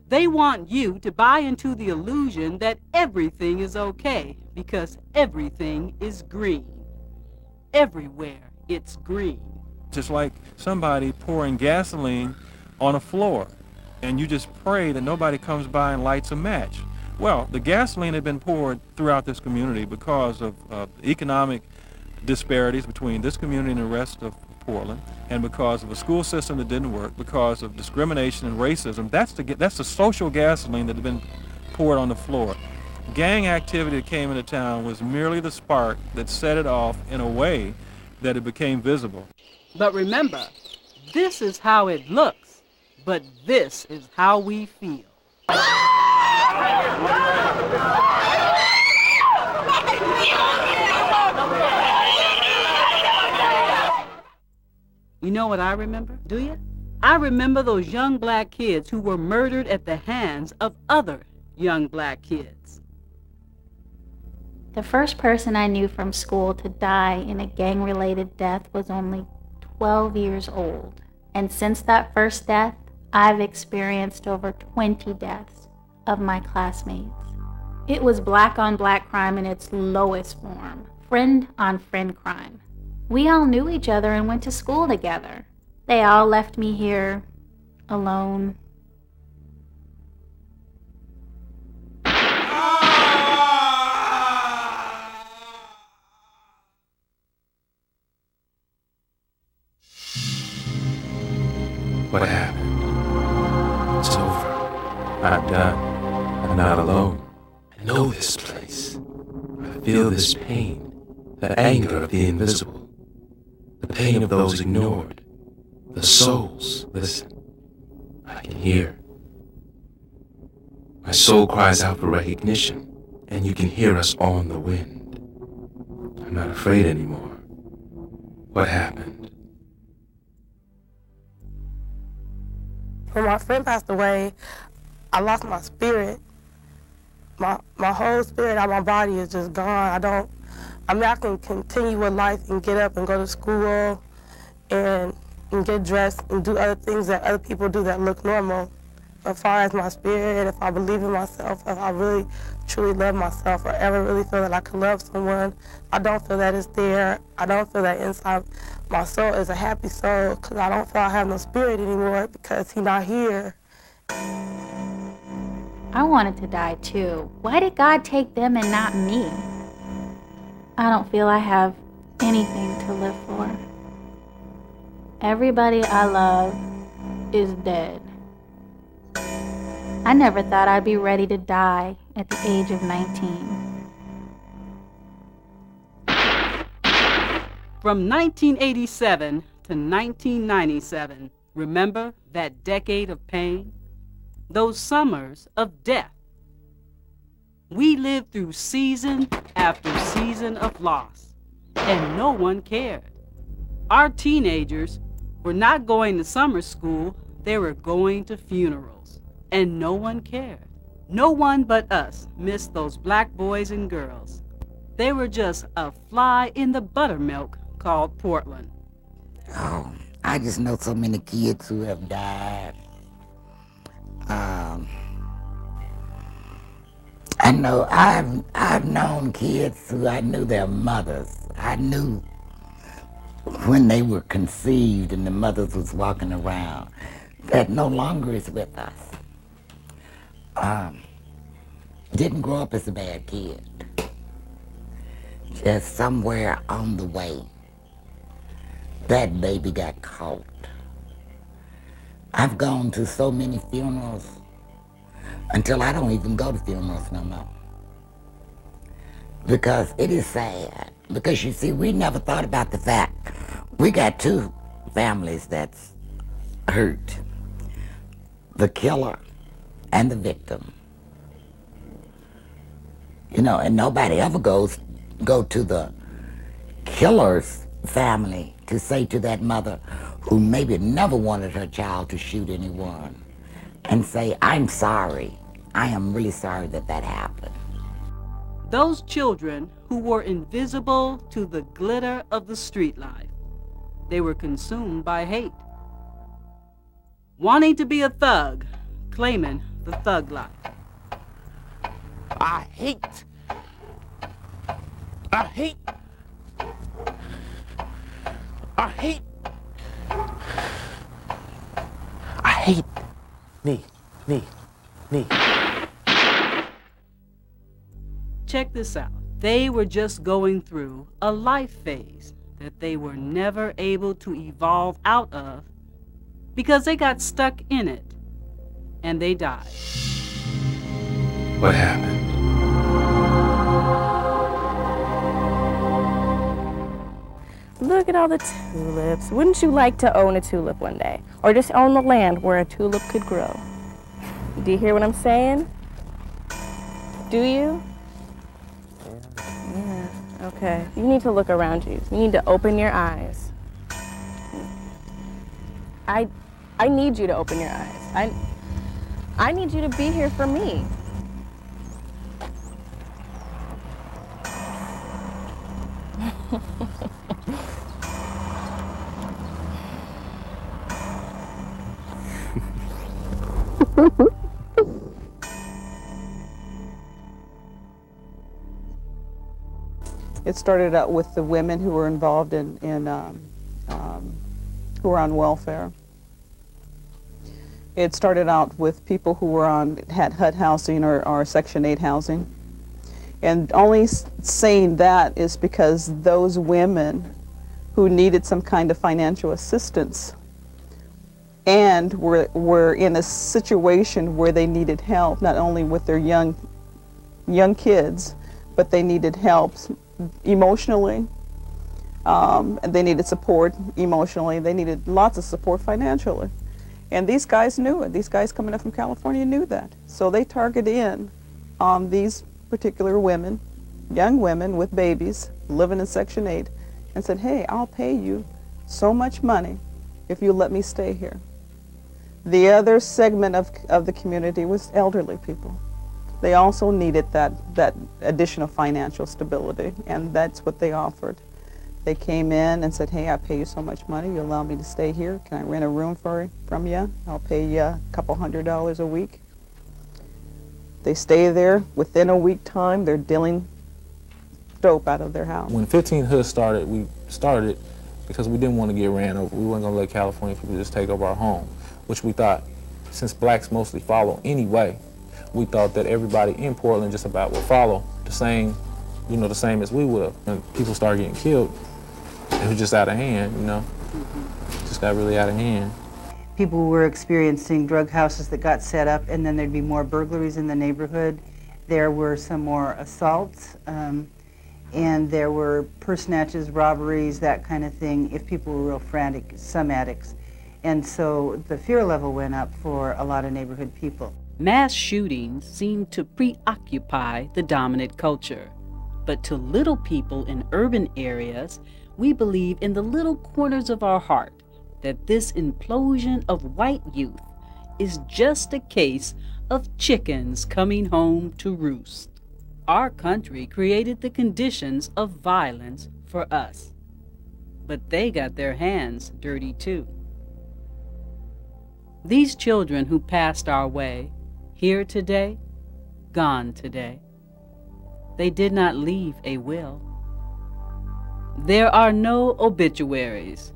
They want you to buy into the illusion that everything is okay because everything is green. Everywhere it's green. Just like somebody pouring gasoline on a floor, and you just pray that nobody comes by and lights a match. Well, the gasoline had been poured throughout this community because of economic disparities between this community and the rest of Portland, and because of a school system that didn't work, because of discrimination and racism. That's the social gasoline that had been poured on the floor. Gang activity that came into town was merely the spark that set it off in a way that it became visible. But remember, this is how it looks, but this is how we feel. You know what I remember, do you? I remember those young black kids who were murdered at the hands of other young black kids. The first person I knew from school to die in a gang-related death was only 12 years old. And since that first death, I've experienced over 20 deaths of my classmates. It was black on black crime in its lowest form, friend on friend crime. We all knew each other and went to school together. They all left me here alone. What happened? It's over. I'm done. I'm not alone. I know this place. I feel this pain, the anger of the invisible, the pain of those ignored, the souls. Listen, I can hear. My soul cries out for recognition, and you can hear us on the wind. I'm not afraid anymore. What happened? When my friend passed away, I lost my spirit. My whole spirit out of my body is just gone. I can continue with life and get up and go to school and get dressed and do other things that other people do that look normal. As far as my spirit, if I believe in myself, if I really truly love myself or ever really feel that I could love someone, I don't feel that it's there. I don't feel that inside my soul is a happy soul because I don't feel I have no spirit anymore because he's not here. I wanted to die too. Why did God take them and not me? I don't feel I have anything to live for. Everybody I love is dead. I never thought I'd be ready to die at the age of 19. From 1987 to 1997, remember that decade of pain? Those summers of death. We lived through season after season of loss, and no one cared. Our teenagers were not going to summer school, they were going to funerals, and no one cared. No one but us missed those black boys and girls. They were just a fly in the buttermilk called Portland. Oh, I just know so many kids who have died. I know I've known kids who I knew their mothers. I knew when they were conceived and the mothers was walking around that no longer is with us. Didn't grow up as a bad kid. Just somewhere on the way, that baby got caught. I've gone to so many funerals until I don't even go to funerals no more. Because it is sad. Because you see, we never thought about the fact we got two families that's hurt. The killer and the victim. You know, and nobody ever go to the killer's family to say to that mother who maybe never wanted her child to shoot anyone and say, I'm sorry. I am really sorry that that happened. Those children who were invisible to the glitter of the street life. They were consumed by hate. Wanting to be a thug, claiming the thug life. I hate me. Check this out. They were just going through a life phase that they were never able to evolve out of because they got stuck in it and they died. What happened? Look at all the tulips. Wouldn't you like to own a tulip one day? Or just own the land where a tulip could grow? Do you hear what I'm saying? Do you? Yeah, okay. You need to look around you. You need to open your eyes. I need you to open your eyes. I need you to be here for me. It started out with the women who were involved in who were on welfare. It started out with people who were had HUD housing or Section 8 housing. And only saying that is because those women who needed some kind of financial assistance and were in a situation where they needed help, not only with their young kids, but they needed help emotionally, and they needed support emotionally. They needed lots of support financially. And these guys knew it. These guys coming up from California knew that. So they targeted in on these particular women, young women with babies living in Section 8, and said, hey, I'll pay you so much money if you let me stay here. The other segment of the community was elderly people. They also needed that additional financial stability, and that's what they offered. They came in and said, hey, I pay you so much money, you allow me to stay here, can I rent a room from you? I'll pay you a couple $100 a week. They stay there. Within a week time, they're dealing dope out of their house. When 15 Hood started, we started because we didn't want to get ran over. We weren't going to let California people just take over our home, which we thought, since blacks mostly follow anyway, we thought that everybody in Portland just about would follow the same, the same as we would. When people started getting killed, it was just out of hand, Just got really out of hand. People were experiencing drug houses that got set up, and then there'd be more burglaries in the neighborhood. There were some more assaults, and there were purse snatches, robberies, that kind of thing, if people were real frantic, some addicts. And so the fear level went up for a lot of neighborhood people. Mass shootings seem to preoccupy the dominant culture. But to little people in urban areas, we believe in the little corners of our heart that this implosion of white youth is just a case of chickens coming home to roost. Our country created the conditions of violence for us, but they got their hands dirty too. These children who passed our way, here today, gone today. They did not leave a will. There are no obituaries,